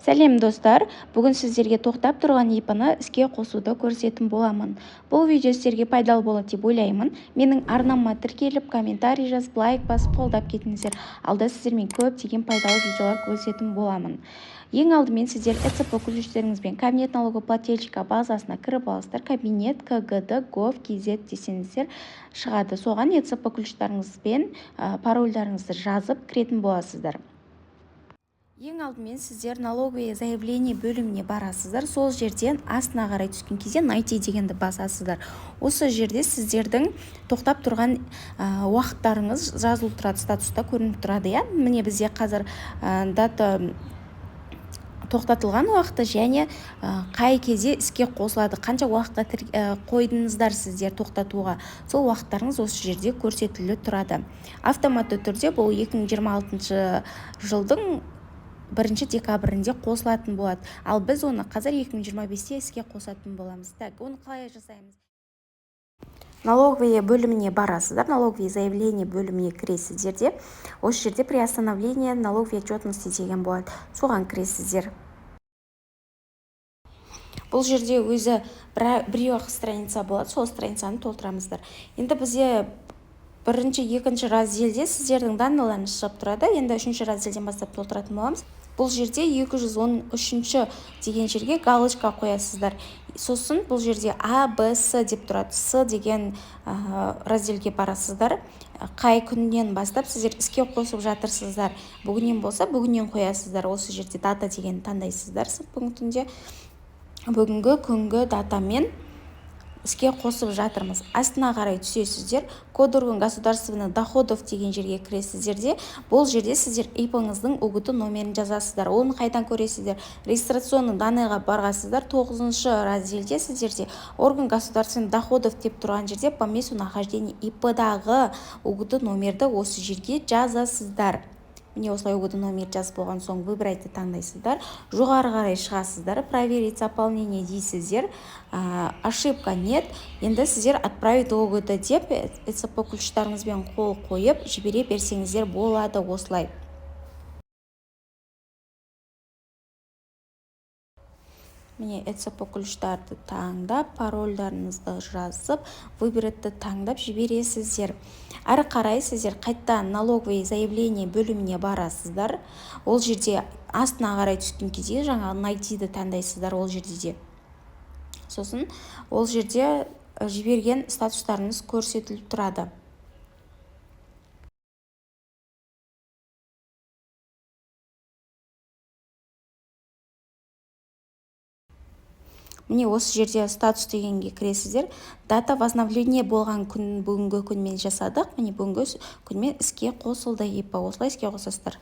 Сәлем достар, бүгін сіздерге тоқтап тұрған ипаны іске қосуды көрсететін боламын. Бұл видео сіздерге пайдалы болады деп ойлаймын. Менің арнама тіркеліп, комментарий жазып, лайк басып, қолдап кетіңіздер. Алда сіздермен көптеген пайдалы видеолар көрсететін боламын. Ең алдымен сіздер ЭЦП ключтеріңізбен кабинет налогоплательщика базасына кіріп аласыздар. Кабинет КГД гов кз десеңіздер шығады. Соған ЭЦП ключтарыңызбен парольдарыңызды жазып кіретін боласыздар. Ең алдымен сіздер налоговое заявление бөліміне барасыздар. Сол жерден астына қарай түскен кезде найти дегенді басасыздар. Осы жерде сіздердің тоқтап тұрған уақыттарыңыз жазылып тұрады, статуста көрініп тұрады. Міне бізде қазір дата тоқтатылған уақыты және қай кезде іске қосылады, қанша уақытқа қойдыңыздар сіздер тоқтатуға, сол уақыттарыңыз осы жерде көрсетіліп тұрады. Автоматты түрде бұл 2026 жылдың 1 декабрінде қосылатын болады. Ал біз оны қазір 2025-те іске қосатын боламыз. Оны қалай жасаймыз? Налоговое бөліміне барасыздар. Налоговое заявление бөліміне кіресіздер де. Осы жерде приостановление налоговой отчетности деген болады. Соған кіресіздер. Бұл жерде өзі біреу-ақ страница болады. Сол страницаны толтырамыздар. Енді бізде бірінші, екінші разделде сіздердің данныйларыңыз шығып тұрады. Енді үшінші разделден бастап толтыратын боламыз. Бұл жерде 213 деген жерге галочка қоясыздар. Сосын бұл жерде А, Б, С деп тұрады. С деген разделге барасыздар. Қай күннен бастап сіздер іске қосып жатырсыздар. Бүгіннен болса, бүгіннен қоясыздар. Осы жерде дата деген таңдайсыздар. Пунктінде бүгінгі күнгі датамен іске қосып жатырмыз. Астына қарай түсесіздер. Код орган государственных доходов деген жерге кіресіздер де. Бұл жерде сіздер ИП-ңыздың УГТ номерін жазасыздар. Оны қайдан көресіздер? Регистрационный данныйға барғасыздар. 9-шы разделде сіздерде орган государственных доходов деп тұрған жерде по месту нахождения ИП-дағы УГТ номерді осы жерге жазасыздар. Міне осылай УГТ номер жазып болған соң выбирайте таңдайсыздар. Жоғары қарай шығасыздар. Проверить заполнение дейсіздер. Ошибка нет. Енді сіздер отправить ОГТ деп ЭЦП ключтарыңызбен қол қойып жібере берсеңіздер болады осылай. Міне ЭЦП ключтарды таңдап, парольдарыңызды жазып, выборетті таңдап жібересіздер. Әрі қарай сіздер қайттан налоговое заявление бөліміне барасыздар. Ол жерде астына қарай түскен кезде жаңағы найтиді таңдайсыздар ол жерде де. Сосын ол жерде жіберген статустарыңыз көрсетіліп тұрады. Міне осы жерде статус дегенге кіресіздер. Дата возобновление болған күн бүгінгі күнмен жасадық. Міне бүгінгі күнмен іске қосылды ИП. Осылай іске қосасыздар.